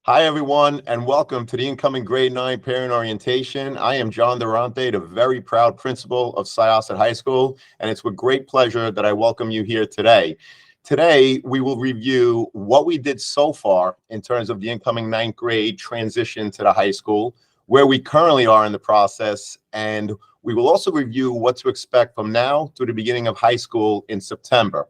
Hi, everyone, and welcome to the incoming grade 9 parent orientation. I am John Durante, the very proud principal of Syosset High School, and it's with great pleasure that I welcome you here today. Today, we will review what we did so far in terms of the incoming 9th grade transition to the high school, where we currently are in the process, and we will also review what to expect from now to the beginning of high school in September.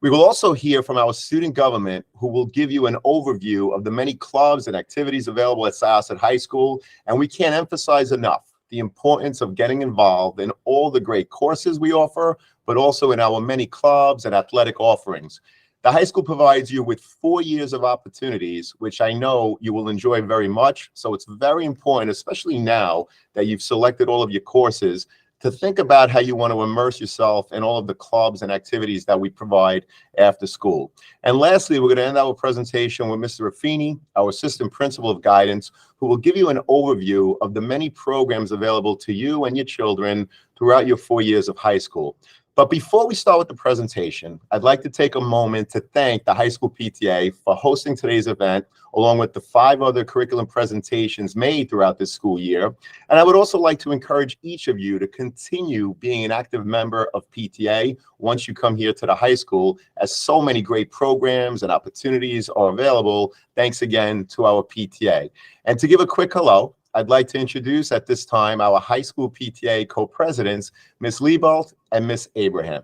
We will also hear from our student government, who will give you an overview of the many clubs and activities available at Syosset High School. And we can't emphasize enough the importance of getting involved in all the great courses we offer, but also in our many clubs and athletic offerings. The high school provides you with 4 years of opportunities, which I know you will enjoy very much. So it's very important, especially now that you've selected all of your courses, to think about how you want to immerse yourself in all of the clubs and activities that we provide after school. And lastly, we're going to end our presentation with Mr. Raffini, our Assistant Principal of Guidance, who will give you an overview of the many programs available to you and your children throughout your 4 years of high school. But before we start with the presentation, I'd like to take a moment to thank the high school PTA for hosting today's event, along with the 5 other curriculum presentations made throughout this school year. And I would also like to encourage each of you to continue being an active member of PTA once you come here to the high school, as so many great programs and opportunities are available. Thanks again to our PTA. And to give a quick hello, I'd like to introduce at this time our high school PTA co-presidents, Ms. Liebold and Ms. Abraham.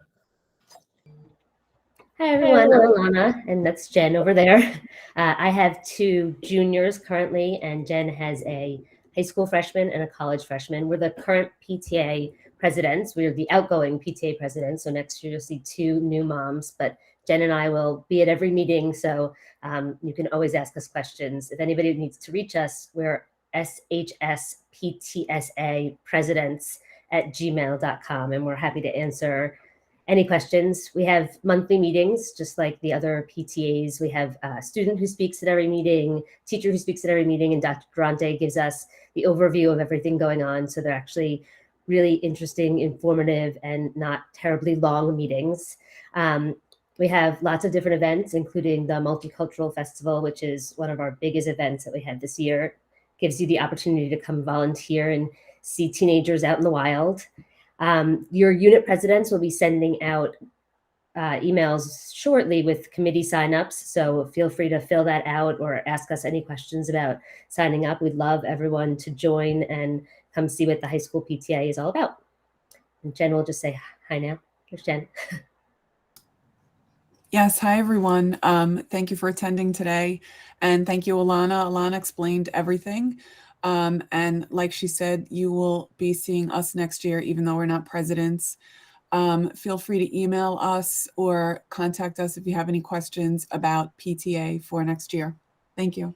Hi, everyone. I'm Alana, and that's Jen over there. I have 2 juniors currently, and Jen has a high school freshman and a college freshman. We're the current PTA presidents. We're the outgoing PTA presidents. So next year you'll see 2 new moms, but Jen and I will be at every meeting. So you can always ask us questions. If anybody needs to reach us, we're SHS PTSA presidents@gmail.com, and we're happy to answer any questions. We have monthly meetings, just like the other PTAs. We have a student who speaks at every meeting, teacher who speaks at every meeting, and Dr. Durante gives us the overview of everything going on. So they're actually really interesting, informative, and not terribly long meetings. We have lots of different events, including the Multicultural Festival, which is one of our biggest events that we had this year. Gives you the opportunity to come volunteer and see teenagers out in the wild. Your unit presidents will be sending out emails shortly with committee signups, so feel free to fill that out or ask us any questions about signing up. We'd love everyone to join and come see what the high school PTA is all about. And Jen will just say hi now. Here's Jen. Yes, hi everyone. Thank you for attending today, and thank you, Alana. Alana explained everything. And like she said, you will be seeing us next year, even though we're not presidents. Feel free to email us or contact us if you have any questions about PTA for next year. Thank you.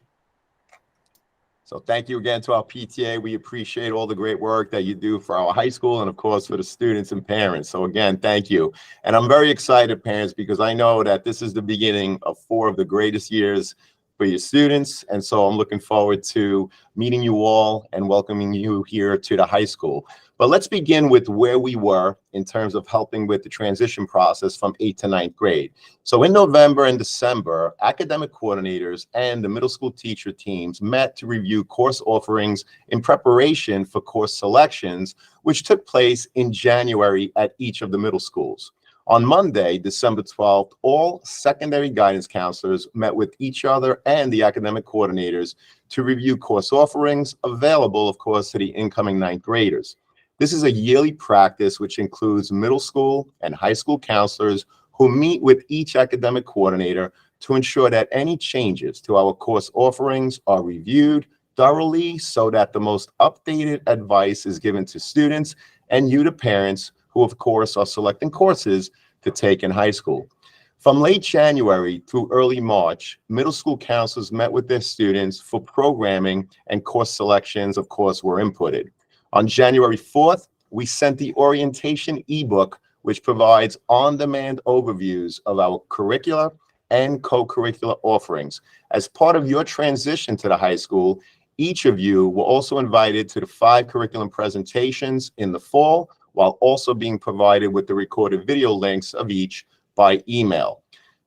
So thank you again to our PTA. We appreciate all the great work that you do for our high school and, of course, for the students and parents. So again, thank you. And I'm very excited, parents, because I know that this is the beginning of 4 of the greatest years for your students. And so I'm looking forward to meeting you all and welcoming you here to the high school. But let's begin with where we were in terms of helping with the transition process from 8th to 9th grade. So in November and December, academic coordinators and the middle school teacher teams met to review course offerings in preparation for course selections, which took place in January at each of the middle schools. On Monday, December 12th, all secondary guidance counselors met with each other and the academic coordinators to review course offerings available, of course, to the incoming 9th graders. This is a yearly practice which includes middle school and high school counselors who meet with each academic coordinator to ensure that any changes to our course offerings are reviewed thoroughly so that the most updated advice is given to students and you, the parents, who of course are selecting courses to take in high school. From late January through early March, middle school counselors met with their students for programming, and course selections, of course, were inputted. On January 4th, we sent the orientation ebook, which provides on-demand overviews of our curricular and co-curricular offerings. As part of your transition to the high school, each of you were also invited to the 5 curriculum presentations in the fall, while also being provided with the recorded video links of each by email.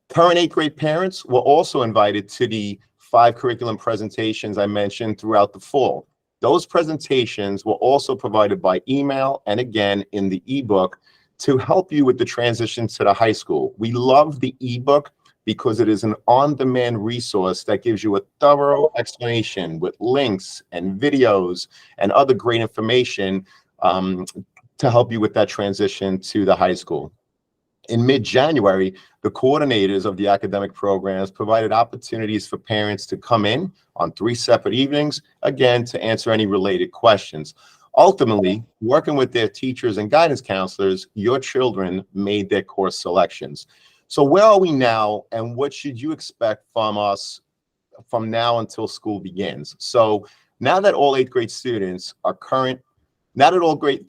Current 8th grade parents were also invited to the 5 curriculum presentations I mentioned throughout the fall. Those presentations were also provided by email and again in the ebook to help you with the transition to the high school. We love the ebook because it is an on-demand resource that gives you a thorough explanation with links and videos and other great information to help you with that transition to the high school. In mid-January, the coordinators of the academic programs provided opportunities for parents to come in on 3 separate evenings, again, to answer any related questions. Ultimately, working with their teachers and guidance counselors, your children made their course selections. So where are we now, and what should you expect from us from now until school begins? So now that all 8th grade students are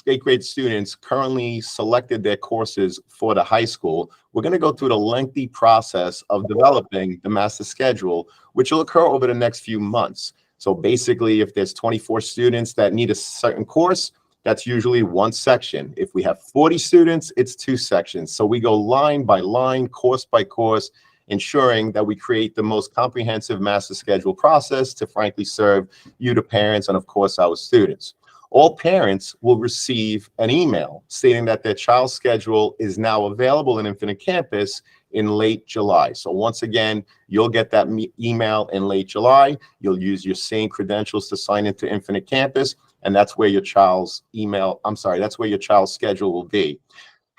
eighth grade students currently selected their courses for the high school, we're going to go through the lengthy process of developing the master schedule, which will occur over the next few months. So basically, if there's 24 students that need a certain course, that's usually 1 section. If we have 40 students, it's 2 sections. So we go line by line, course by course, ensuring that we create the most comprehensive master schedule process to frankly serve you, the parents, and of course our students. All parents will receive an email stating that their child's schedule is now available in Infinite Campus in late July. So once again, you'll get that email in late July. You'll use your same credentials to sign into Infinite Campus, and that's where your child's that's where your child's schedule will be.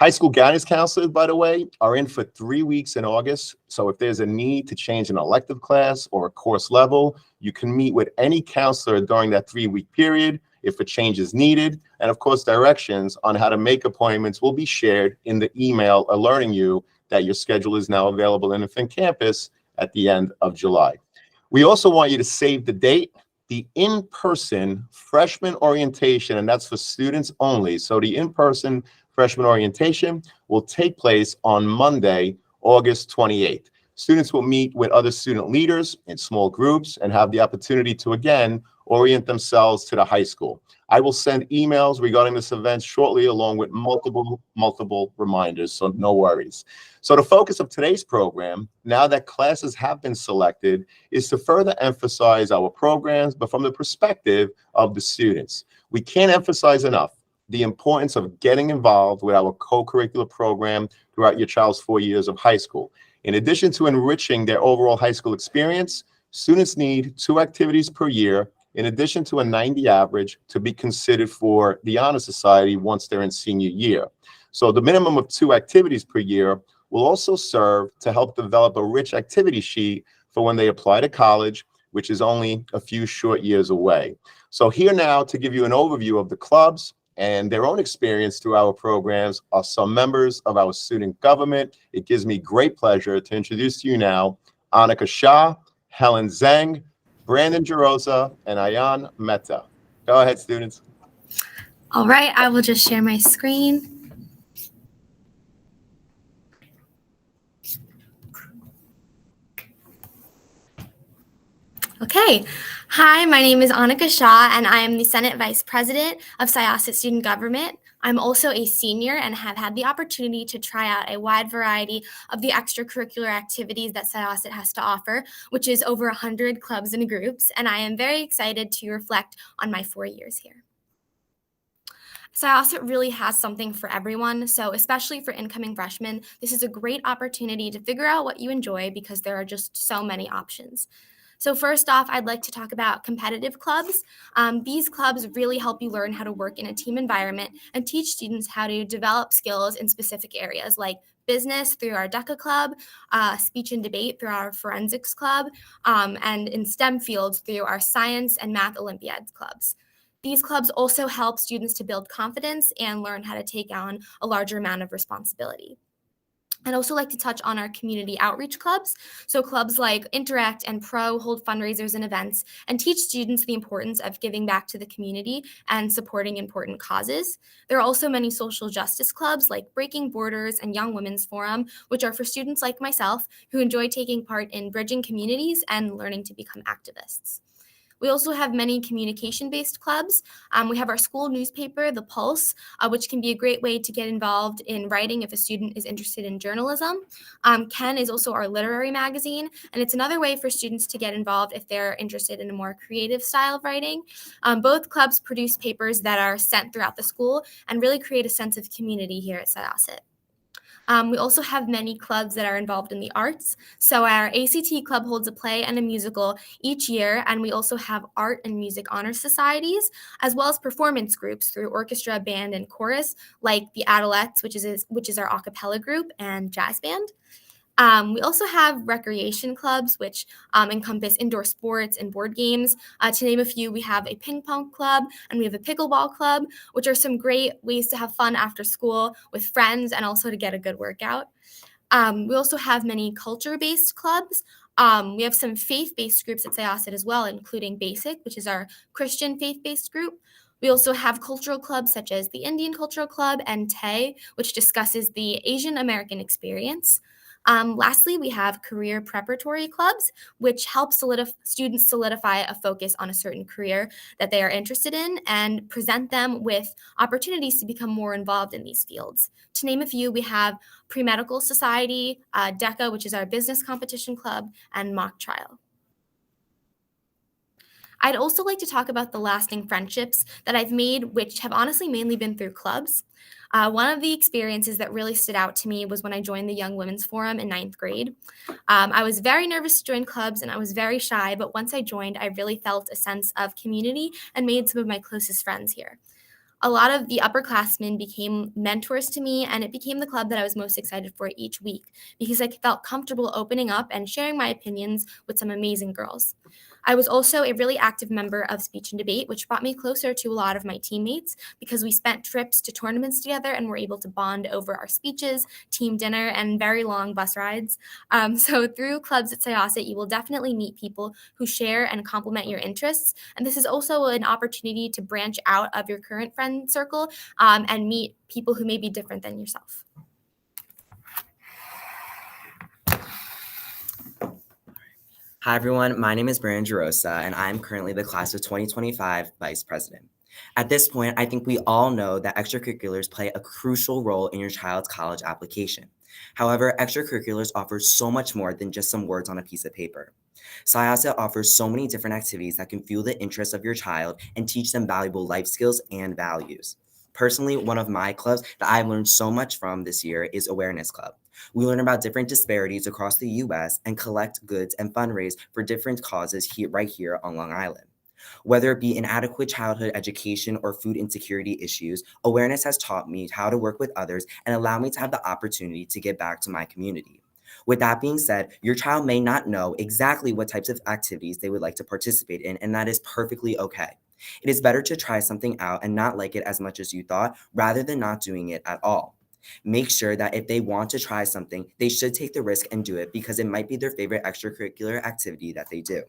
High school guidance counselors, by the way, are in for 3 weeks in August. So if there's a need to change an elective class or a course level, you can meet with any counselor during that 3-week period if a change is needed. And of course, directions on how to make appointments will be shared in the email alerting you that your schedule is now available in Infinite Campus at the end of July. We also want you to save the date. The in-person freshman orientation, and that's for students only. So the in-person freshman orientation will take place on Monday, August 28th. Students will meet with other student leaders in small groups and have the opportunity to, again, orient themselves to the high school. I will send emails regarding this event shortly, along with multiple reminders, so no worries. So the focus of today's program, now that classes have been selected, is to further emphasize our programs, but from the perspective of the students. We can't emphasize enough the importance of getting involved with our co-curricular program throughout your child's 4 years of high school. In addition to enriching their overall high school experience, students need 2 activities per year, in addition to a 90 average, to be considered for the Honor Society once they're in senior year. So the minimum of 2 activities per year will also serve to help develop a rich activity sheet for when they apply to college, which is only a few short years away. So here now to give you an overview of the clubs and their own experience through our programs are some members of our student government. It gives me great pleasure to introduce to you now Annika Shah, Helen Zhang, Brandon Gerosa, and Ayan Mehta. Go ahead, students. All right, I will just share my screen. Okay. Hi, my name is Annika Shah, and I am the Senate Vice President of Syosset Student Government. I'm also a senior and have had the opportunity to try out a wide variety of the extracurricular activities that Syosset has to offer, which is over 100 clubs and groups, and I am very excited to reflect on my 4 years here. Syosset really has something for everyone, so especially for incoming freshmen, this is a great opportunity to figure out what you enjoy because there are just so many options. So first off, I'd like to talk about competitive clubs. These clubs really help you learn how to work in a team environment and teach students how to develop skills in specific areas like business through our DECA club, speech and debate through our forensics club, and in STEM fields through our science and math Olympiads clubs. These clubs also help students to build confidence and learn how to take on a larger amount of responsibility. I'd also like to touch on our community outreach clubs. So clubs like Interact and Pro hold fundraisers and events and teach students the importance of giving back to the community and supporting important causes. There are also many social justice clubs like Breaking Borders and Young Women's Forum, which are for students like myself who enjoy taking part in bridging communities and learning to become activists. We also have many communication-based clubs. We have our school newspaper, The Pulse, which can be a great way to get involved in writing if a student is interested in journalism. Ken is also our literary magazine, and it's another way for students to get involved if they're interested in a more creative style of writing. Both clubs produce papers that are sent throughout the school and really create a sense of community here at Syosset. We also have many clubs that are involved in the arts. So our ACT club holds a play and a musical each year, and we also have art and music honor societies, as well as performance groups through orchestra, band, and chorus, like the Adelettes, which is our a cappella group, and jazz band. We also have recreation clubs, which encompass indoor sports and board games. To name a few, we have a ping pong club and we have a pickleball club, which are some great ways to have fun after school with friends and also to get a good workout. We also have many culture-based clubs. We have some faith-based groups at Syosset as well, including BASIC, which is our Christian faith-based group. We also have cultural clubs such as the Indian Cultural Club and TAY, which discusses the Asian American experience. Lastly, we have career preparatory clubs, which help students solidify a focus on a certain career that they are interested in and present them with opportunities to become more involved in these fields. To name a few, we have Pre-Medical Society, DECA, which is our business competition club, and Mock Trial. I'd also like to talk about the lasting friendships that I've made, which have honestly mainly been through clubs. One of the experiences that really stood out to me was when I joined the Young Women's Forum in 9th grade. I was very nervous to join clubs and I was very shy, but once I joined, I really felt a sense of community and made some of my closest friends here. A lot of the upperclassmen became mentors to me, and it became the club that I was most excited for each week because I felt comfortable opening up and sharing my opinions with some amazing girls. I was also a really active member of speech and debate, which brought me closer to a lot of my teammates because we spent trips to tournaments together and were able to bond over our speeches, team dinner, and very long bus rides. So through clubs at Syosset, you will definitely meet people who share and complement your interests. And this is also an opportunity to branch out of your current friend circle and meet people who may be different than yourself. Hi, everyone. My name is Brandon Gerosa, and I'm currently the class of 2025 Vice President. At this point, I think we all know that extracurriculars play a crucial role in your child's college application. However, extracurriculars offer so much more than just some words on a piece of paper. Syosset offers so many different activities that can fuel the interests of your child and teach them valuable life skills and values. Personally, one of my clubs that I've learned so much from this year is Awareness Club. We learn about different disparities across the U.S. and collect goods and fundraise for different causes right here on Long Island. Whether it be inadequate childhood education or food insecurity issues, Awareness has taught me how to work with others and allow me to have the opportunity to give back to my community. With that being said, your child may not know exactly what types of activities they would like to participate in, and that is perfectly okay. It is better to try something out and not like it as much as you thought, rather than not doing it at all. Make sure that if they want to try something, they should take the risk and do it because it might be their favorite extracurricular activity that they do.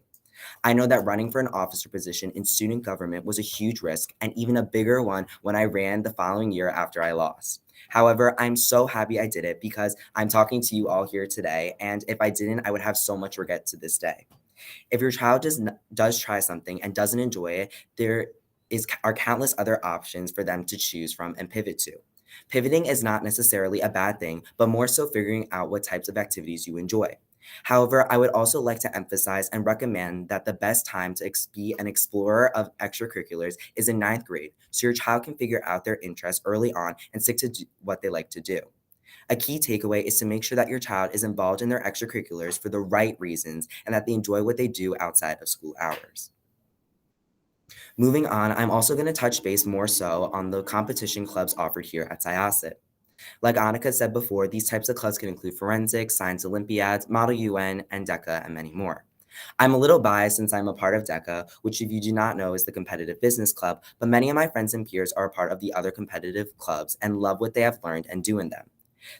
I know that running for an officer position in student government was a huge risk and even a bigger one when I ran the following year after I lost. However, I'm so happy I did it because I'm talking to you all here today, and if I didn't, I would have so much regret to this day. If your child does try something and doesn't enjoy it, there are countless other options for them to choose from and pivot to. Pivoting is not necessarily a bad thing, but more so figuring out what types of activities you enjoy. However, I would also like to emphasize and recommend that the best time to be an explorer of extracurriculars is in 9th grade, so your child can figure out their interests early on and stick to what they like to do. A key takeaway is to make sure that your child is involved in their extracurriculars for the right reasons and that they enjoy what they do outside of school hours. Moving on, I'm also going to touch base more so on the competition clubs offered here at Syosset. Like Annika said before, these types of clubs can include forensics, science Olympiads, Model UN, and DECA, and many more. I'm a little biased since I'm a part of DECA, which if you do not know is the competitive business club, but many of my friends and peers are a part of the other competitive clubs and love what they have learned and do in them.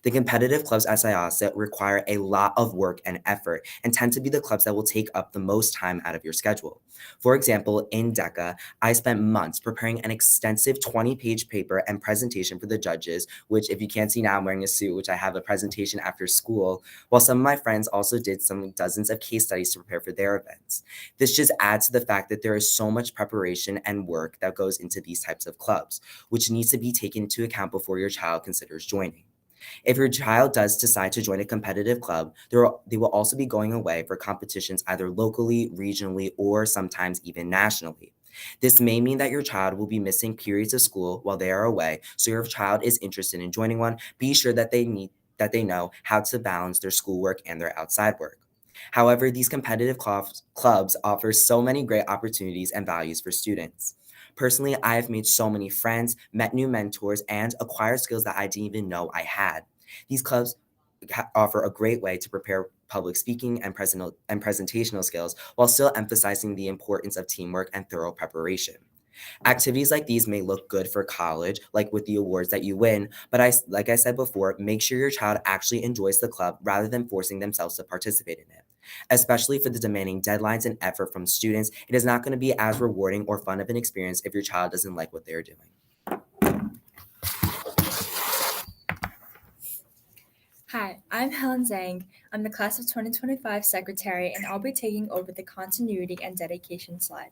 The competitive clubs at SIASA require a lot of work and effort and tend to be the clubs that will take up the most time out of your schedule. For example, in DECA, I spent months preparing an extensive 20-page paper and presentation for the judges, which if you can't see now, I'm wearing a suit, which I have a presentation after school, while some of my friends also did some dozens of case studies to prepare for their events. This just adds to the fact that there is so much preparation and work that goes into these types of clubs, which needs to be taken into account before your child considers joining. If your child does decide to join a competitive club, they will also be going away for competitions either locally, regionally, or sometimes even nationally. This may mean that your child will be missing periods of school while they are away, so if your child is interested in joining one, be sure that they know how to balance their schoolwork and their outside work. However, these competitive clubs offer so many great opportunities and values for students. Personally, I have made so many friends, met new mentors, and acquired skills that I didn't even know I had. These clubs offer a great way to prepare public speaking and presentational skills while still emphasizing the importance of teamwork and thorough preparation. Activities like these may look good for college, like with the awards that you win, but like I said before, make sure your child actually enjoys the club rather than forcing themselves to participate in it. Especially for the demanding deadlines and effort from students, it is not going to be as rewarding or fun of an experience if your child doesn't like what they're doing. Hi, I'm Helen Zhang. I'm the class of 2025 secretary, and I'll be taking over the continuity and dedication slide.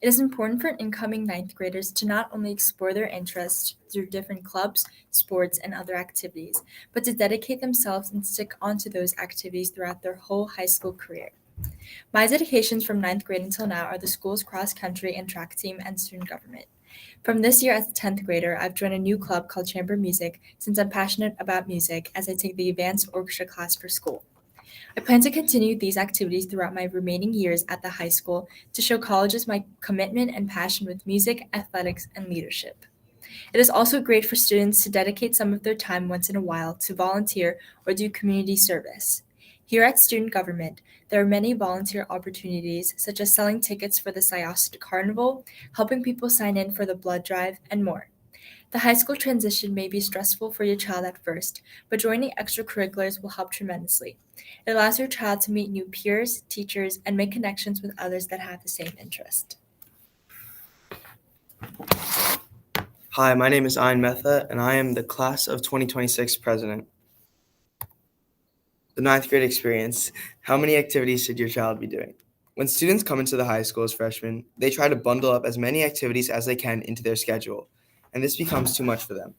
It is important for incoming ninth graders to not only explore their interests through different clubs, sports, and other activities, but to dedicate themselves and stick onto those activities throughout their whole high school career. My dedications from ninth grade until now are the school's cross-country and track team and student government. From this year as a 10th grader, I've joined a new club called Chamber Music since I'm passionate about music as I take the advanced orchestra class for school. I plan to continue these activities throughout my remaining years at the high school to show colleges my commitment and passion with music, athletics, and leadership. It is also great for students to dedicate some of their time once in a while to volunteer or do community service. Here at Student Government, there are many volunteer opportunities such as selling tickets for the SIASA Carnival, helping people sign in for the blood drive, and more. The high school transition may be stressful for your child at first, but joining extracurriculars will help tremendously. It allows your child to meet new peers, teachers, and make connections with others that have the same interest. Hi, my name is Ayn Metha, and I am the class of 2026 president. The ninth grade experience. How many activities should your child be doing? When students come into the high school as freshmen, they try to bundle up as many activities as they can into their schedule, and this becomes too much for them.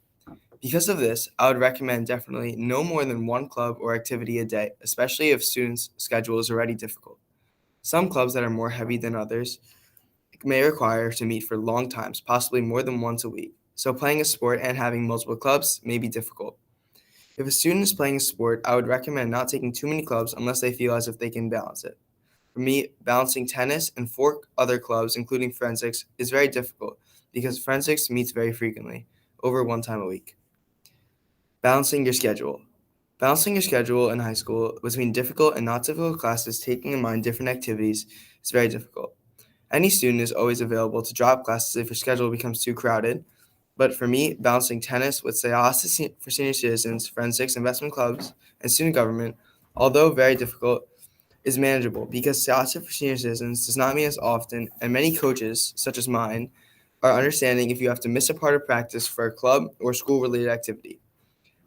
Because of this, I would recommend definitely no more than one club or activity a day, especially if students' schedule is already difficult. Some clubs that are more heavy than others may require to meet for long times, possibly more than once a week. So playing a sport and having multiple clubs may be difficult. If a student is playing a sport, I would recommend not taking too many clubs unless they feel as if they can balance it. For me, balancing tennis and 4 other clubs, including forensics, is very difficult because forensics meets very frequently, over 1 time a week. Balancing your schedule. Balancing your schedule in high school between difficult and not difficult classes, taking in mind different activities, is very difficult. Any student is always available to drop classes if your schedule becomes too crowded. But for me, balancing tennis with SIASA for senior citizens, forensics, investment clubs, and student government, although very difficult, is manageable because SIASA for senior citizens does not meet as often, and many coaches, such as mine, are understanding if you have to miss a part of practice for a club or school-related activity.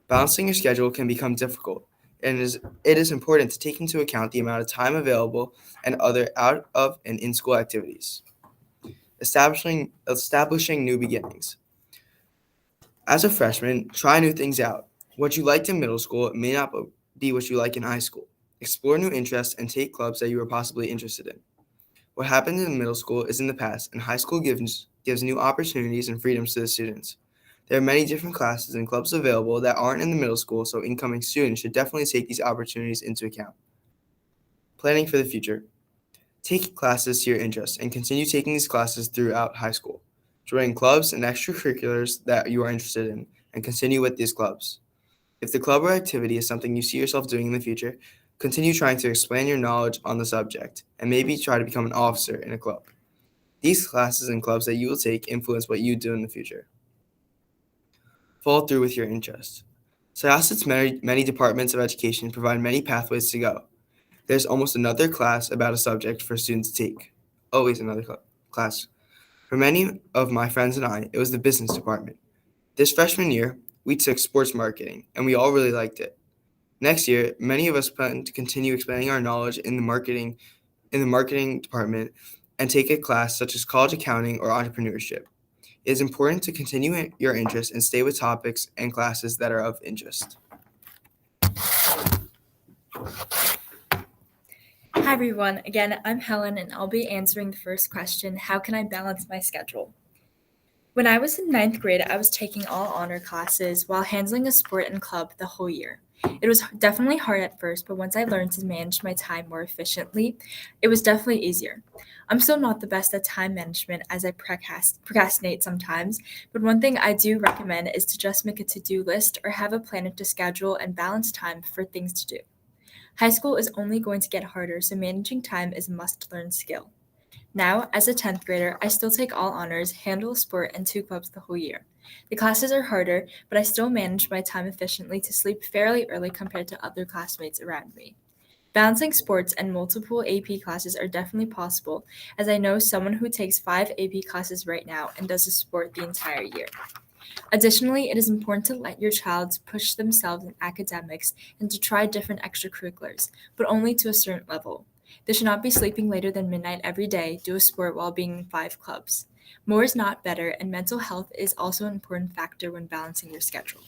Balancing your schedule can become difficult, and it is important to take into account the amount of time available and other out of and in-school activities. Establishing new beginnings. As a freshman, try new things out. What you liked in middle school may not be what you like in high school. Explore new interests and take clubs that you are possibly interested in. What happened in middle school is in the past, and high school gives new opportunities and freedoms to the students. There are many different classes and clubs available that aren't in the middle school, so incoming students should definitely take these opportunities into account. Planning for the future. Take classes to your interests and continue taking these classes throughout high school. Join clubs and extracurriculars that you are interested in, and continue with these clubs. If the club or activity is something you see yourself doing in the future, continue trying to expand your knowledge on the subject, and maybe try to become an officer in a club. These classes and clubs that you will take influence what you do in the future. Follow through with your interests. Syosset's many departments of education provide many pathways to go. There's almost another class about a subject for students to take. Always another class. For many of my friends and I, it was the business department. This freshman year, we took sports marketing, and we all really liked it. Next year, many of us plan to continue expanding our knowledge in the marketing department and take a class such as college accounting or entrepreneurship. It is important to continue your interest and stay with topics and classes that are of interest. Hi everyone, again, I'm Helen and I'll be answering the first question, how can I balance my schedule? When I was in 9th grade, I was taking all honor classes while handling a sport and club the whole year. It was definitely hard at first, but once I learned to manage my time more efficiently, it was definitely easier. I'm still not the best at time management as I procrastinate sometimes, but one thing I do recommend is to just make a to-do list or have a planner to schedule and balance time for things to do. High school is only going to get harder, so managing time is a must-learn skill. Now, as a 10th grader, I still take all honors, handle a sport, and 2 clubs the whole year. The classes are harder, but I still manage my time efficiently to sleep fairly early compared to other classmates around me. Balancing sports and multiple AP classes are definitely possible, as I know someone who takes 5 AP classes right now and does a sport the entire year. Additionally, it is important to let your child push themselves in academics and to try different extracurriculars, but only to a certain level. They should not be sleeping later than midnight every day, do a sport while being in 5 clubs. More is not better, and mental health is also an important factor when balancing your schedule.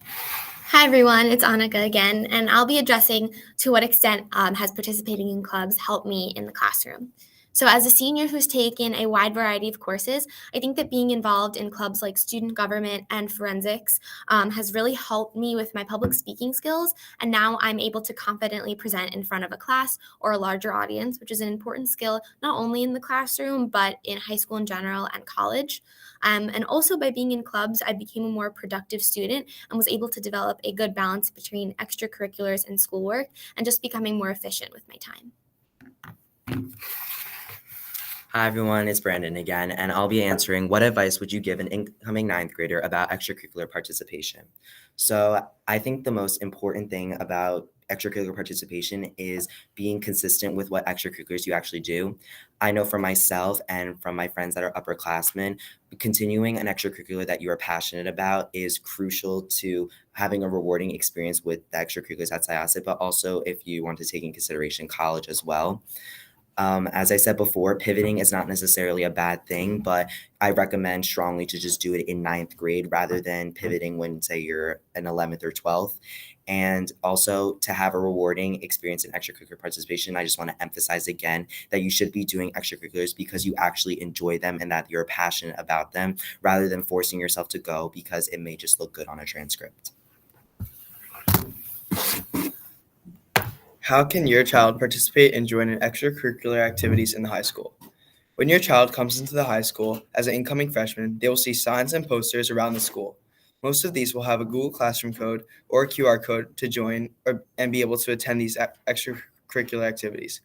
Hi everyone, it's Annika again, and I'll be addressing to what extent has participating in clubs helped me in the classroom. So as a senior who's taken a wide variety of courses, I think that being involved in clubs like student government and forensics has really helped me with my public speaking skills. And now I'm able to confidently present in front of a class or a larger audience, which is an important skill not only in the classroom, but in high school in general and college. And also by being in clubs, I became a more productive student and was able to develop a good balance between extracurriculars and schoolwork and just becoming more efficient with my time. Hi everyone, it's Brandon again, and I'll be answering what advice would you give an incoming 9th grader about extracurricular participation? So I think the most important thing about extracurricular participation is being consistent with what extracurriculars you actually do. I know for myself and from my friends that are upperclassmen, continuing an extracurricular that you are passionate about is crucial to having a rewarding experience with the extracurriculars at Syosset, but also if you want to take in consideration college as well. As I said before, pivoting is not necessarily a bad thing, but I recommend strongly to just do it in 9th grade rather than pivoting when, say, you're in 11th or 12th. And also to have a rewarding experience in extracurricular participation, I just want to emphasize again that you should be doing extracurriculars because you actually enjoy them and that you're passionate about them rather than forcing yourself to go because it may just look good on a transcript. How can your child participate and join in extracurricular activities in the high school? When your child comes into the high school as an incoming freshman, they will see signs and posters around the school. Most of these will have a Google Classroom code or a QR code to join and be able to attend these extracurricular activities.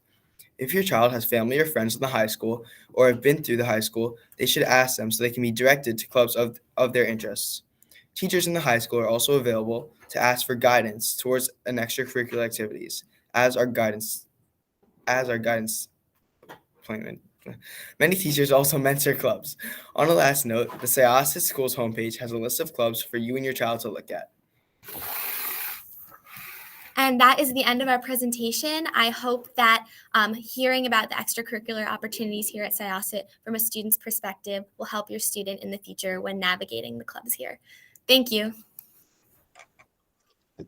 If your child has family or friends in the high school or have been through the high school, they should ask them so they can be directed to clubs of their interests. Teachers in the high school are also available to ask for guidance towards an extracurricular activities. As our guidance plan. Many teachers also mentor clubs. On a last note, the Syosset Schools homepage has a list of clubs for you and your child to look at. And that is the end of our presentation. I hope that hearing about the extracurricular opportunities here at Syosset from a student's perspective will help your student in the future when navigating the clubs here. Thank you.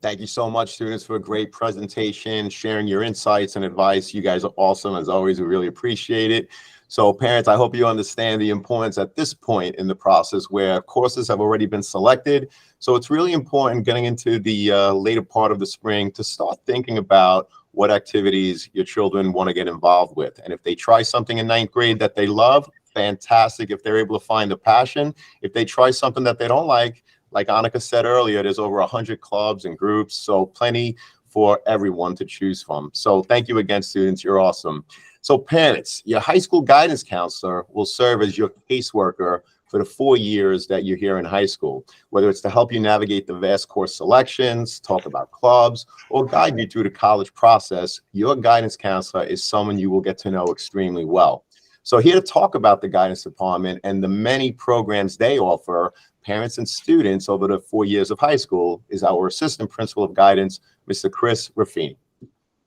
Thank you so much, students, for a great presentation, sharing your insights and advice. You guys are awesome. As always, we really appreciate it. So parents, I hope you understand the importance at this point in the process where courses have already been selected. So it's really important getting into the later part of the spring to start thinking about what activities your children want to get involved with. And if they try something in 9th grade that they love, fantastic. If they're able to find a passion, if they try something that they don't like Annika said earlier, there's over 100 clubs and groups, so plenty for everyone to choose from. So thank you again, students. You're awesome. So parents, your high school guidance counselor will serve as your caseworker for the 4 years that you're here in high school, whether it's to help you navigate the vast course selections, talk about clubs, or guide you through the college process. Your guidance counselor is someone you will get to know extremely well. So here to talk about the guidance department and the many programs they offer parents and students over the 4 years of high school is our assistant principal of guidance, Mr. Chris Raffini.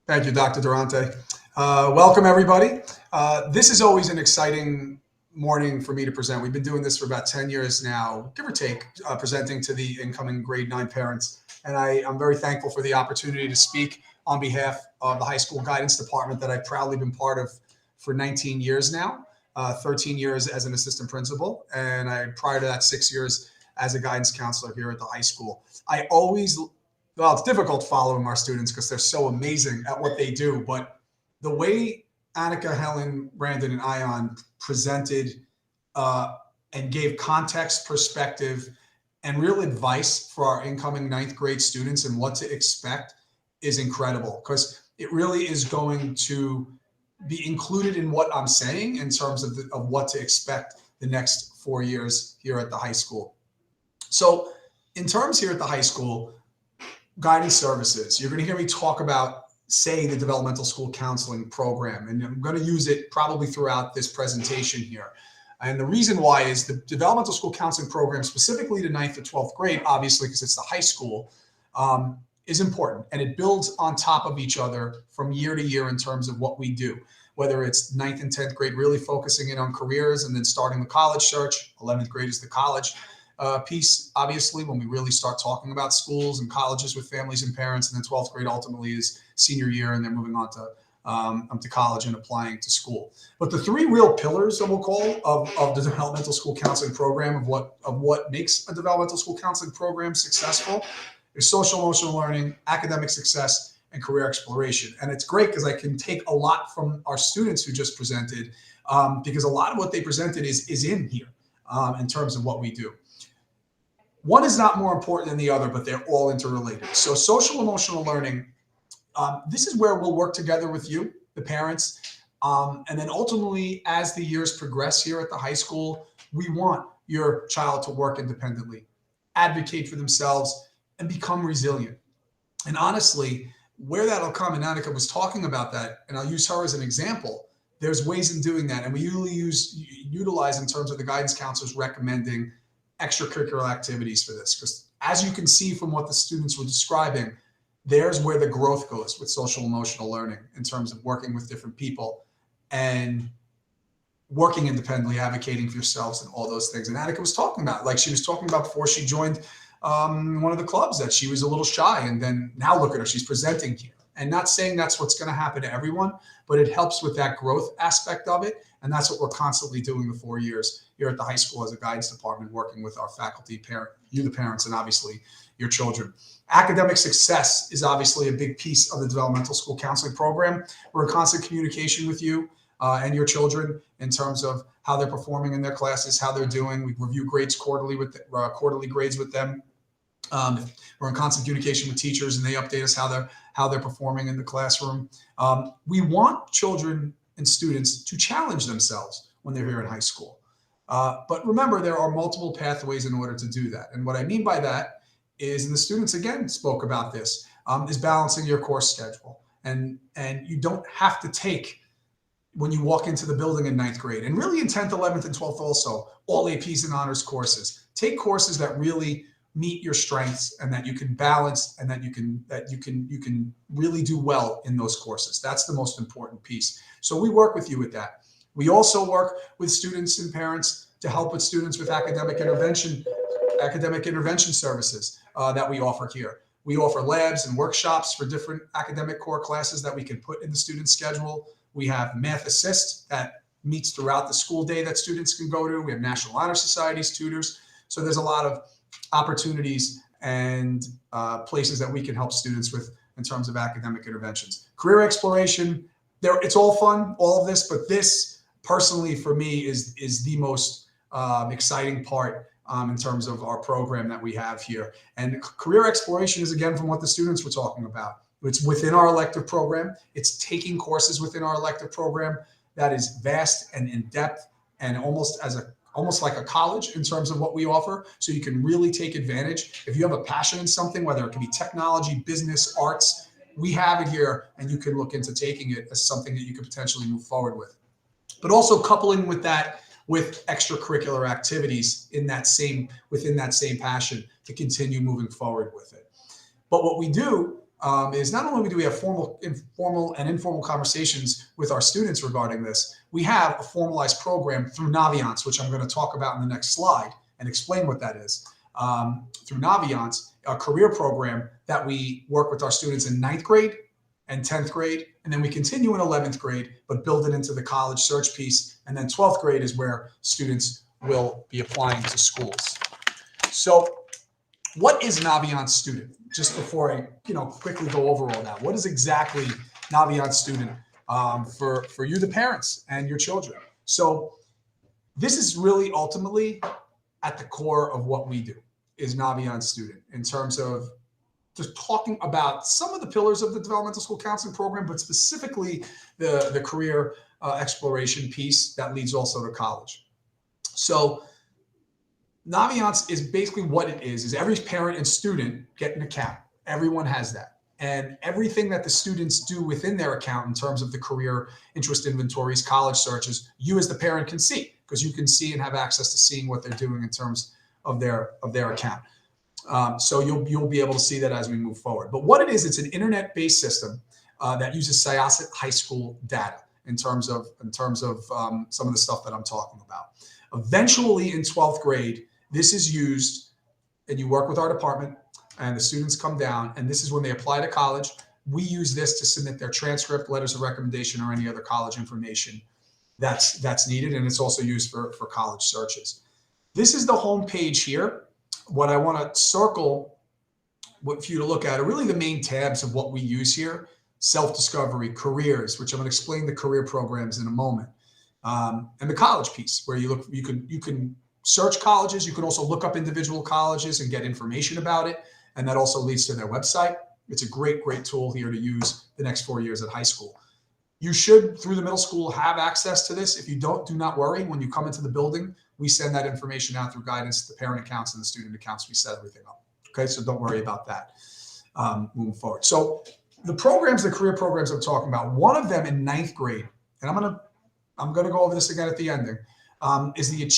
Thank you, Dr. Durante. Welcome, everybody. This is always an exciting morning for me to present. We've been doing this for about 10 years now, give or take, presenting to the incoming grade 9 parents. And I'm very thankful for the opportunity to speak on behalf of the high school guidance department that I've proudly been part of for 19 years now, 13 years as an assistant principal. And prior to that, 6 years as a guidance counselor here at the high school. Well, it's difficult following our students because they're so amazing at what they do. But the way Annika, Helen, Brandon, and Ion presented and gave context, perspective, and real advice for our incoming 9th grade students and what to expect is incredible, because it really is going to be included in what I'm saying in terms of what to expect the next 4 years here at the high school. So in terms here at the high school, guidance services, you're going to hear me talk about, say, the developmental school counseling program, and I'm going to use it probably throughout this presentation here. And the reason why is the developmental school counseling program, specifically to 9th to 12th grade, obviously because it's the high school, is important, and it builds on top of each other from year to year in terms of what we do, whether it's 9th and 10th grade really focusing in on careers and then starting the college search. 11th grade is the college piece, obviously, when we really start talking about schools and colleges with families and parents, and then 12th grade ultimately is senior year, and then moving on to college and applying to school. But the 3 real pillars, that we'll call, of the developmental school counseling program, of what makes a developmental school counseling program successful, is social emotional learning, academic success, and career exploration. And it's great because I can take a lot from our students who just presented, because a lot of what they presented is in here in terms of what we do. One is not more important than the other, but they're all interrelated. So social emotional learning, this is where we'll work together with you, the parents. And then ultimately, as the years progress here at the high school, we want your child to work independently, advocate for themselves, and become resilient. And honestly, where that'll come, and Annika was talking about that, and I'll use her as an example, there's ways in doing that. And we usually utilize in terms of the guidance counselors recommending extracurricular activities for this, because as you can see from what the students were describing, there's where the growth goes with social emotional learning in terms of working with different people and working independently, advocating for yourselves and all those things. And Annika was talking about, like she was talking about before she joined one of the clubs, that she was a little shy, and then now look at her, she's presenting here. And not saying that's what's going to happen to everyone, but it helps with that growth aspect of it. And that's what we're constantly doing the 4 years here at the high school as a guidance department, working with our faculty, the parents, and obviously your children. Academic success is obviously a big piece of the developmental school counseling program. We're in constant communication with you and your children in terms of how they're performing in their classes, how they're doing. We review grades quarterly quarterly grades with them. We're in constant communication with teachers, and they update us how they're performing in the classroom. We want children and students to challenge themselves when they're here in high school. But remember, there are multiple pathways in order to do that. And what I mean by that is, and the students again spoke about this, is balancing your course schedule. And you don't have to take, when you walk into the building in 9th grade, and really in 10th, 11th, and 12th also, all APs and honors courses. Take courses that really meet your strengths and that you can balance, and that you can really do well in those courses. That's the most important piece. So we work with you with that. We also work with students and parents to help with students with academic intervention services that we offer here. We offer labs and workshops for different academic core classes that we can put in the student schedule. We have Math Assist that meets throughout the school day that students can go to. We have National Honor Society's tutors. So there's a lot of opportunities and places that we can help students with in terms of academic interventions. Career exploration, it's all fun, all of this, but this personally for me is the most exciting part in terms of our program that we have here. And career exploration is, again, from what the students were talking about. It's within our elective program. It's taking courses within our elective program that is vast and in depth, and almost as almost like a college in terms of what we offer. So you can really take advantage. If you have a passion in something, whether it can be technology, business, arts, we have it here, and you can look into taking it as something that you could potentially move forward with. But also coupling with that with extracurricular activities within that same passion to continue moving forward with it. But what we do is not only do we have formal, and informal conversations with our students regarding this, we have a formalized program through Naviance, which I'm going to talk about in the next slide and explain what that is. Through Naviance, a career program that we work with our students in 9th grade and 10th grade, and then we continue in 11th grade, but build it into the college search piece. And then 12th grade is where students will be applying to schools. So what is Naviance Student? Just before I quickly go over all that, what is exactly Naviance Student for you, the parents, and your children? So this is really ultimately at the core of what we do, is Naviance Student, in terms of just talking about some of the pillars of the developmental school counseling program, but specifically the career exploration piece that leads also to college. So Naviance is basically what it is every parent and student get an account. Everyone has that. And everything that the students do within their account in terms of the career interest inventories, college searches, you as the parent can see, because you can see and have access to seeing what they're doing in terms of their account. So you'll be able to see that as we move forward. But what it is, it's an internet-based system that uses Syosset High School data in terms of some of the stuff that I'm talking about. Eventually in 12th grade, this is used, and you work with our department, and the students come down, and this is when they apply to college. We use this to submit their transcript, letters of recommendation, or any other college information that's needed, and it's also used for college searches. This is the home page here. What I want to circle for you to look at are really the main tabs of what we use here: self-discovery, careers, which I'm going to explain the career programs in a moment, and the college piece, where you can search colleges. You can also look up individual colleges and get information about it. And that also leads to their website. It's a great, great tool here to use the next 4 years at high school. You should, through the middle school, have access to this. If you don't, do not worry. When you come into the building, we send that information out through guidance, the parent accounts and the student accounts. We set everything up. Okay, so don't worry about that moving forward. So the career programs I'm talking about, one of them in 9th grade, and I'm gonna go over this again at the ending, is the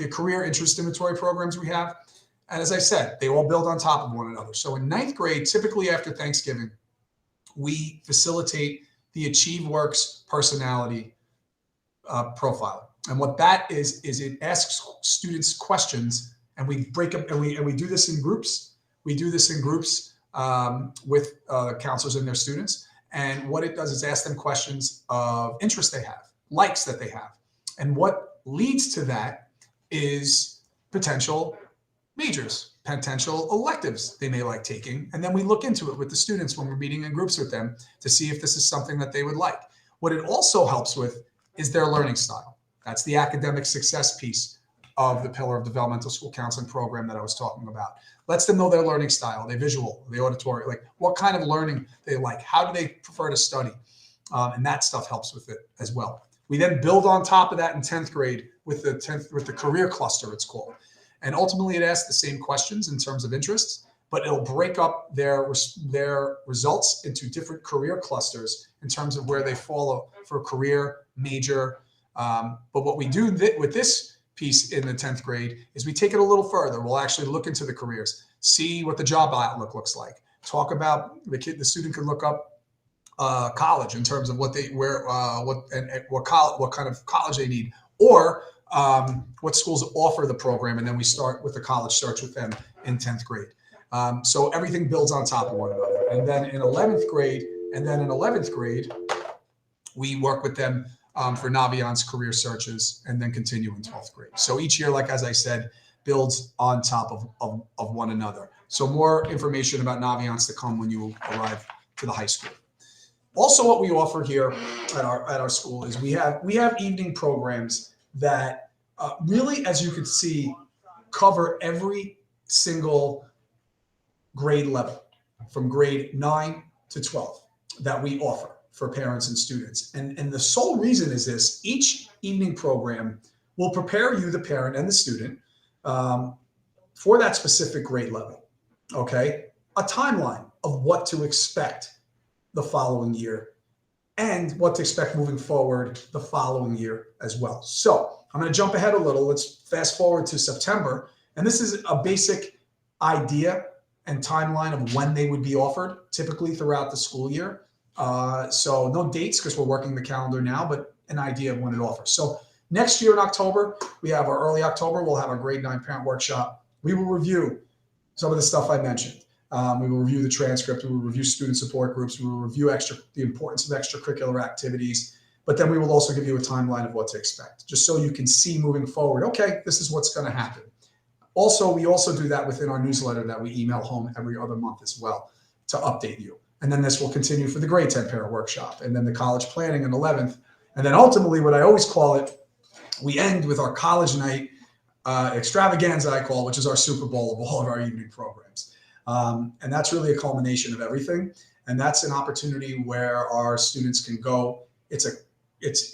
career interest inventory programs we have. And as I said, they all build on top of one another. So in 9th grade, typically after Thanksgiving, we facilitate the Achieve Works personality profile. And what that is it asks students questions, and we break up, and we do this in groups. We do this in groups with counselors and their students. And what it does is ask them questions of interest they have, likes that they have. And what leads to that is potential majors, potential electives they may like taking. And then we look into it with the students when we're meeting in groups with them to see if this is something that they would like. What it also helps with is their learning style. That's the academic success piece of the pillar of developmental school counseling program that I was talking about. Lets them know their learning style, the visual, the auditory, like what kind of learning they like, how do they prefer to study? And that stuff helps with it as well. We then build on top of that in 10th grade with the career cluster, it's called. And ultimately it asks the same questions in terms of interests, but it'll break up their results into different career clusters in terms of where they follow for career, major. But what we do with this piece in the 10th grade is we take it a little further. We'll actually look into the careers, see what the job outlook looks like, talk about the student can look up college in terms of what kind of college they need, or what schools offer the program, and then we start with the college search with them in 10th grade. So everything builds on top of one another. And then in 11th grade, we work with them for Naviance career searches, and then continue in 12th grade. So each year, like as I said, builds on top of one another. So more information about Naviance to come when you arrive to the high school. Also, what we offer here at our school is we have evening programs that really, as you can see, cover every single grade level from grade 9 to 12 that we offer for parents and students. And the sole reason is this: each evening program will prepare you, the parent and the student, for that specific grade level. Okay, a timeline of what to expect the following year and what to expect moving forward the following year as well. So I'm going to jump ahead a little. Let's fast forward to September. And this is a basic idea and timeline of when they would be offered, typically throughout the school year. So no dates because we're working the calendar now, but an idea of when it offers. So next year in October, we have our early October, we'll have our grade 9 parent workshop. We will review some of the stuff I mentioned. We will review the transcript. We will review student support groups. We will review the importance of extracurricular activities. But then we will also give you a timeline of what to expect, just so you can see moving forward, okay, this is what's going to happen. Also, we also do that within our newsletter that we email home every other month as well to update you. And then this will continue for the grade 10 parent workshop, and then the college planning in 11th. And then ultimately, what I always call it, we end with our college night extravaganza, I call, which is our Super Bowl of all of our evening programs. And that's really a culmination of everything. And that's an opportunity where our students can go. It's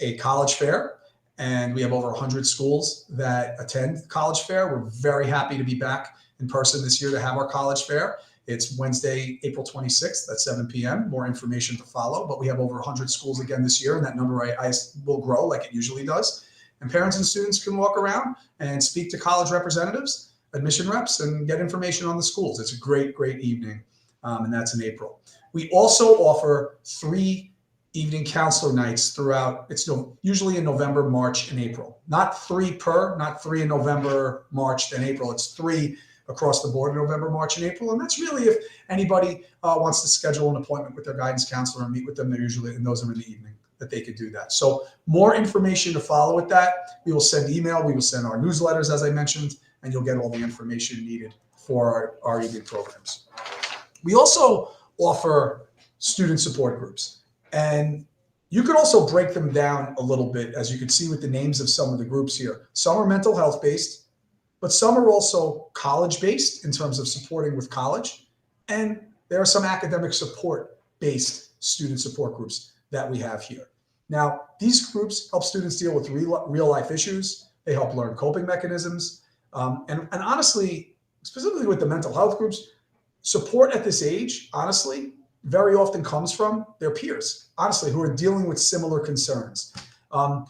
a college fair, and we have over 100 schools that attend college fair. We're very happy to be back in person this year to have our college fair. It's Wednesday, April 26th at 7 p.m. More information to follow, but we have over 100 schools again this year, and that number I will grow like it usually does. And parents and students can walk around and speak to college representatives, admission reps, and get information on the schools. It's a great, great evening, and that's in April. We also offer 3 evening counselor nights throughout. It's usually in November, March, and April. Not 3 in November, March, then April. It's 3 across the board in November, March, and April. And that's really if anybody wants to schedule an appointment with their guidance counselor and meet with them. They're usually, and those are in the evening, that they could do that. So more information to follow with that. We will send email. We will send our newsletters, as I mentioned, and you'll get all the information needed for our evening programs. We also offer student support groups. And you could also break them down a little bit, as you can see with the names of some of the groups here. Some are mental health based, but some are also college based in terms of supporting with college. And there are some academic support based student support groups that we have here. Now, these groups help students deal with real life issues. They help learn coping mechanisms. And honestly, specifically with the mental health groups, support at this age, honestly, very often comes from their peers, honestly, who are dealing with similar concerns.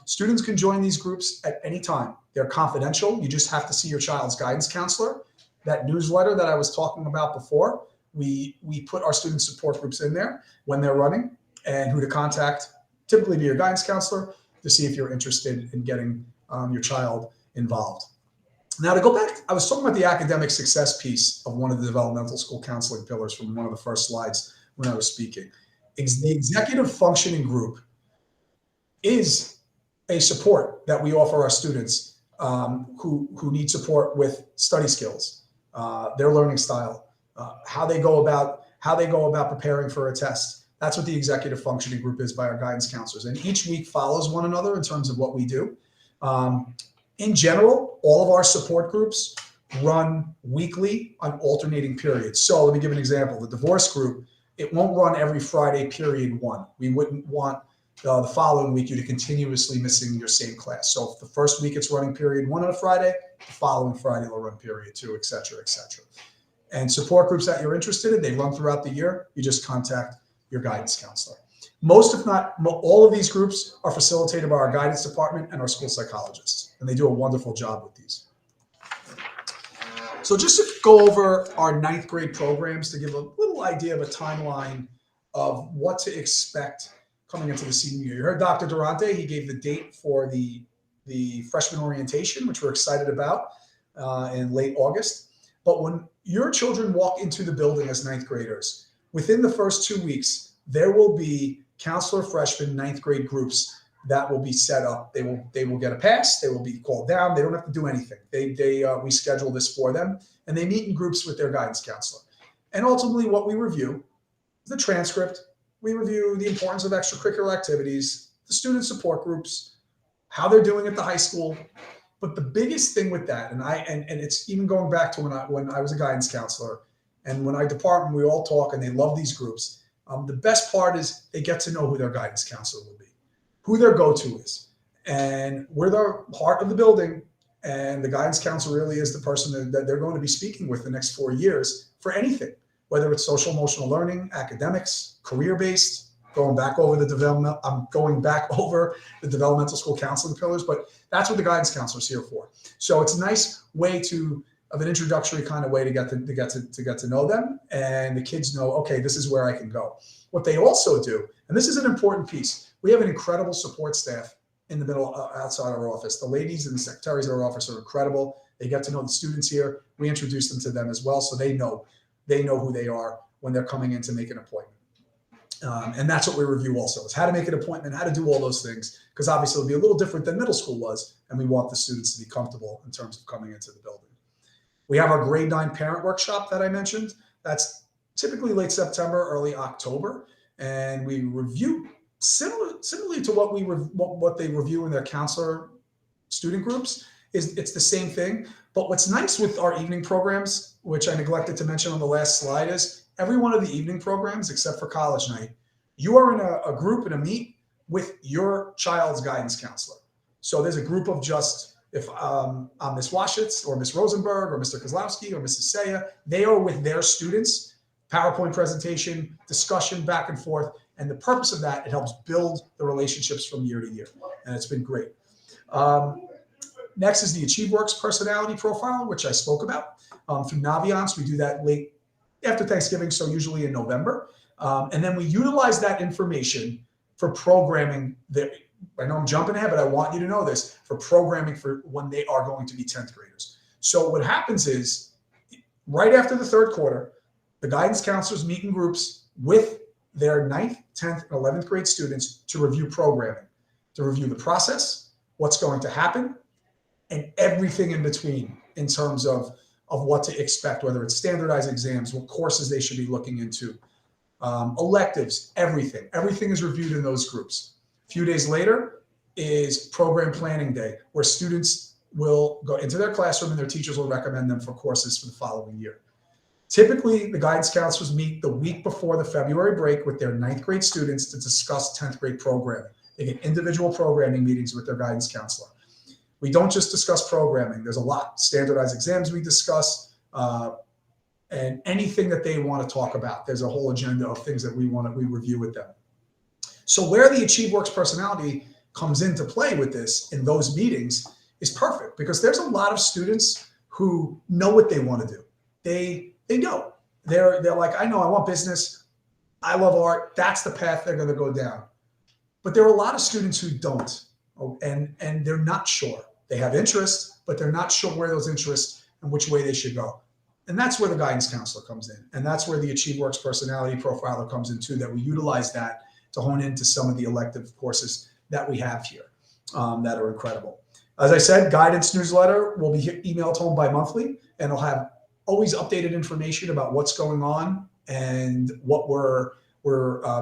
Students can join these groups at any time. They're confidential. You just have to see your child's guidance counselor. That newsletter that I was talking about before, we put our student support groups in there when they're running and who to contact, typically be your guidance counselor, to see if you're interested in getting your child involved. Now, to go back, I was talking about the academic success piece of one of the developmental school counseling pillars from one of the first slides when I was speaking. The executive functioning group is a support that we offer our students who need support with study skills, their learning style, how they go about preparing for a test. That's what the executive functioning group is by our guidance counselors. And each week follows one another in terms of what we do. In general, all of our support groups run weekly on alternating periods. So let me give an example. The divorce group, it won't run every Friday, period 1. We wouldn't want the following week you to continuously missing your same class. So if the first week it's running period 1 on a Friday, the following Friday will run period 2, et cetera, et cetera. And support groups that you're interested in, they run throughout the year. You just contact your guidance counselor. Most, if not all, of these groups are facilitated by our guidance department and our school psychologists, and they do a wonderful job with these. So just to go over our 9th grade programs to give a little idea of a timeline of what to expect coming into the senior year. You heard Dr. Durante, he gave the date for the freshman orientation, which we're excited about in late August. But when your children walk into the building as 9th graders, within the first 2 weeks, there will be counselor freshman 9th grade groups that will be set up. They will get a pass. They will be called down. They don't have to do anything. We schedule this for them, and they meet in groups with their guidance counselor. And ultimately, what we review is the transcript. We review the importance of extracurricular activities, the student support groups, how they're doing at the high school. But the biggest thing with that, and it's even going back to when I was a guidance counselor, and when our department, we all talk, and they love these groups. The best part is they get to know who their guidance counselor will be, who their go-to is. And we're the heart of the building. And the guidance counselor really is the person that they're going to be speaking with the next 4 years for anything, whether it's social emotional learning, academics, career-based, going back over the developmental school counseling pillars, but that's what the guidance counselor is here for. So it's a nice way of an introductory kind of way to get to know them, and the kids know, okay, this is where I can go. What they also do, and this is an important piece, we have an incredible support staff in the middle, outside our office. The ladies and the secretaries of our office are incredible. They get to know the students here. We introduce them to them as well, so they know who they are when they're coming in to make an appointment. And that's what we review also, is how to make an appointment, how to do all those things, because obviously it'll be a little different than middle school was, and we want the students to be comfortable in terms of coming into the building. We have our grade 9 parent workshop that I mentioned. That's typically late September, early October, and we review similarly to what they review in their counselor student groups. It's the same thing. But what's nice with our evening programs, which I neglected to mention on the last slide, is every one of the evening programs, except for college night, you are in a group, in a meet with your child's guidance counselor. So there's a group of just, if I'm Ms. Waschitz or Ms. Rosenberg or Mr. Kozlowski or Mrs. Saya, they are with their students, PowerPoint presentation, discussion back and forth. And the purpose of that, it helps build the relationships from year to year. And it's been great. Next is the AchieveWorks personality profile, which I spoke about. Through Naviance, we do that late after Thanksgiving, so usually in November. And then we utilize that information for programming. I know I'm jumping ahead, but I want you to know this, for programming for when they are going to be 10th graders. So what happens is, right after the third quarter, the guidance counselors meet in groups with their 9th, 10th, and 11th grade students to review programming, to review the process, what's going to happen, and everything in between in terms of what to expect, whether it's standardized exams, what courses they should be looking into, electives, everything. Everything is reviewed in those groups. A few days later is program planning day, where students will go into their classroom and their teachers will recommend them for courses for the following year. Typically, the guidance counselors meet the week before the February break with their 9th grade students to discuss 10th grade programming. They get individual programming meetings with their guidance counselor. We don't just discuss programming. There's a lot. Standardized exams we discuss, and anything that they want to talk about. There's a whole agenda of things that we review with them. So where the AchieveWorks personality comes into play with this in those meetings is perfect, because there's a lot of students who know what they want to do. They know. They're like, I know I want business. I love art. That's the path they're going to go down. But there are a lot of students who don't, and they're not sure. They have interests, but they're not sure where those interests and which way they should go. And that's where the guidance counselor comes in. And that's where the AchieveWorks personality profiler comes in too, that we utilize that to hone into some of the elective courses that we have here that are incredible. As I said, guidance newsletter will be emailed home bi-monthly, and it'll have always updated information about what's going on and what we're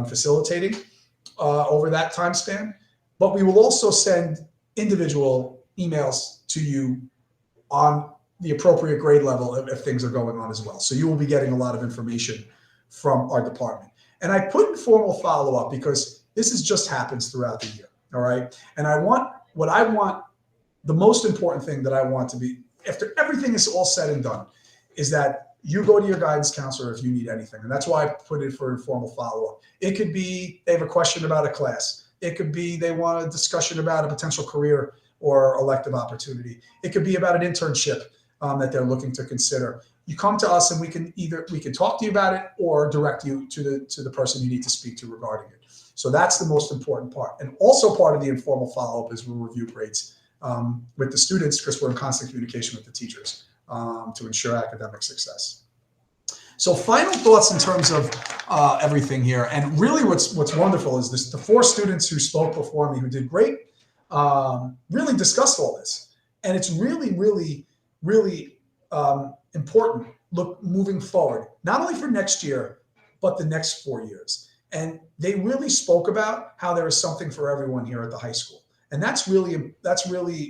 facilitating over that time span. But we will also send individual emails to you on the appropriate grade level if things are going on as well. So you will be getting a lot of information from our department. And I put in formal follow-up because this just happens throughout the year, all right? And the most important thing that I want to be, after everything is all said and done, is that you go to your guidance counselor if you need anything. And that's why I put it for informal follow-up. It could be they have a question about a class. It could be they want a discussion about a potential career or elective opportunity. It could be about an internship that they're looking to consider. You come to us and we can talk to you about it or direct you to the person you need to speak to regarding it. So that's the most important part. And also part of the informal follow-up is we'll review grades with the students, because we're in constant communication with the teachers to ensure academic success. So final thoughts in terms of everything here. And really what's wonderful is the 4 students who spoke before me who did great really discussed all this. And it's really, really, really important moving forward, not only for next year, but the next 4 years. And they really spoke about how there is something for everyone here at the high school. And that's really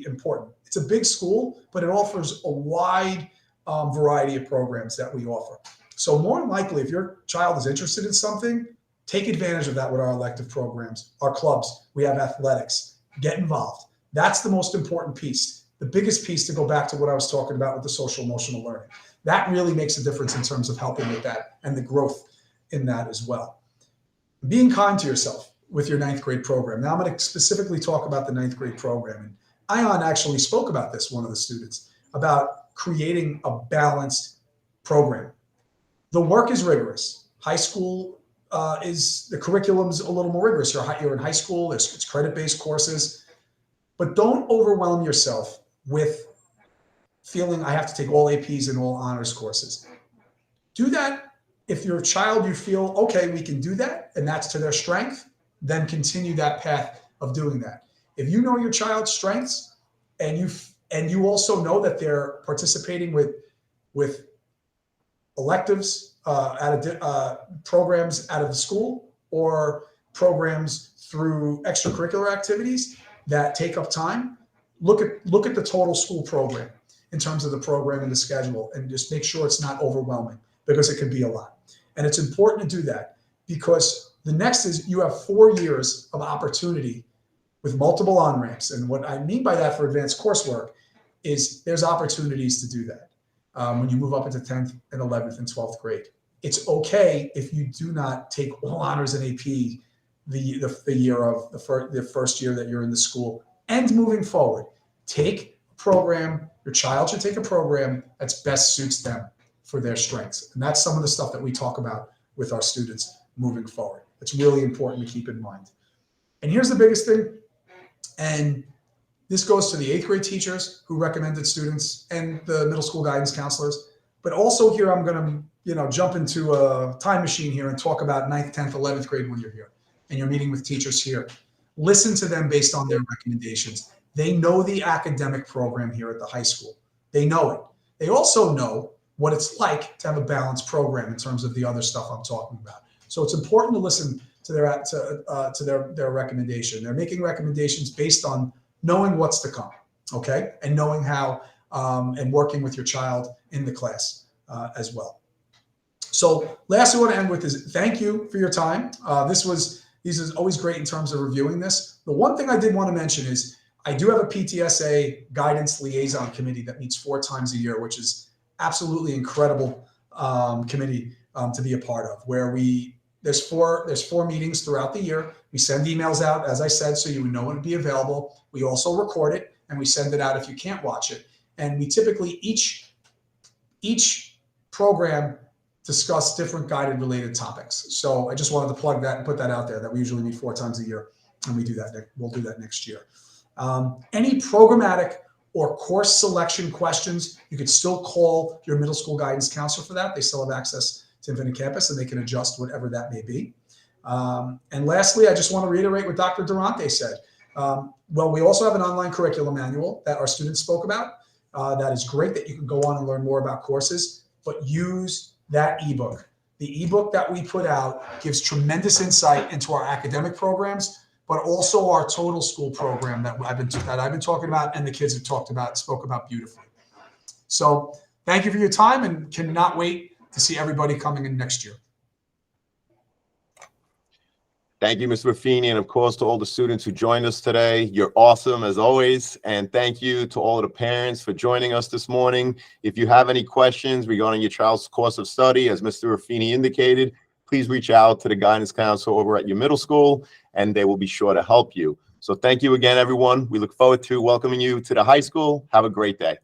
important. It's a big school, but it offers a wide variety of programs that we offer. So more than likely, if your child is interested in something, take advantage of that with our elective programs, our clubs. We have athletics. Get involved. That's the most important piece. The biggest piece, to go back to what I was talking about with the social emotional learning. That really makes a difference in terms of helping with that and the growth in that as well. Being kind to yourself with your 9th grade program. Now I'm going to specifically talk about the 9th grade program. And Ion actually spoke about this, one of the students, about creating a balanced program. The work is rigorous. High school the curriculum's a little more rigorous. You're in high school, it's credit-based courses, but don't overwhelm yourself with feeling I have to take all APs and all honors courses. Do that. If your child, you feel, okay, we can do that, and that's to their strength, then continue that path of doing that. If you know your child's strengths and you also know that they're participating with electives programs out of the school or programs through extracurricular activities that take up time, look at the total school program in terms of the program and the schedule, and just make sure it's not overwhelming, because it can be a lot. And it's important to do that, because the next is you have 4 years of opportunity with multiple on-ramps. And what I mean by that for advanced coursework is there's opportunities to do that when you move up into 10th and 11th and 12th grade. It's okay if you do not take all honors in AP the year of the first year that you're in the school, and moving forward. Take a program, your child should take a program that's best suits them for their strengths. And that's some of the stuff that we talk about with our students moving forward. It's really important to keep in mind. And here's the biggest thing, and this goes to the 8th grade teachers who recommended students and the middle school guidance counselors, but also here I'm going to jump into a time machine here and talk about 9th, 10th, 11th grade when you're here and you're meeting with teachers here. Listen to them based on their recommendations. They know the academic program here at the high school. They know it. They also know what it's like to have a balanced program in terms of the other stuff I'm talking about. So it's important to listen to their recommendation. They're making recommendations based on knowing what's to come, okay, and knowing how and working with your child in the class as well. So lastly, what I want to end with is thank you for your time. This is always great in terms of reviewing this. The one thing I did want to mention is I do have a PTSA guidance liaison committee that meets 4 times a year, which is absolutely incredible committee to be a part of, where there's four meetings throughout the year. We send emails out, as I said, so you would know when to be available. We also record it and we send it out if you can't watch it. And we typically each program discuss different guided related topics. So I just wanted to plug that and put that out there, that we usually meet 4 times a year, and we do that. We'll do that next year. Any programmatic or course selection questions, you could still call your middle school guidance counselor for that. They still have access to Infinite Campus, and they can adjust whatever that may be. And lastly, I just want to reiterate what Dr. Durante said. Well, we also have an online curriculum manual that our students spoke about. That is great that you can go on and learn more about courses, but use that ebook. The ebook that we put out gives tremendous insight into our academic programs, but also our total school program that I've been talking about, and the kids have spoke about beautifully. So thank you for your time, and cannot wait to see everybody coming in next year. Thank you, Mr. Raffini, and of course to all the students who joined us today. You're awesome as always. And thank you to all of the parents for joining us this morning. If you have any questions regarding your child's course of study, as Mr. Raffini indicated, please reach out to the guidance counselor over at your middle school, and they will be sure to help you. So thank you again, everyone. We look forward to welcoming you to the high school. Have a great day.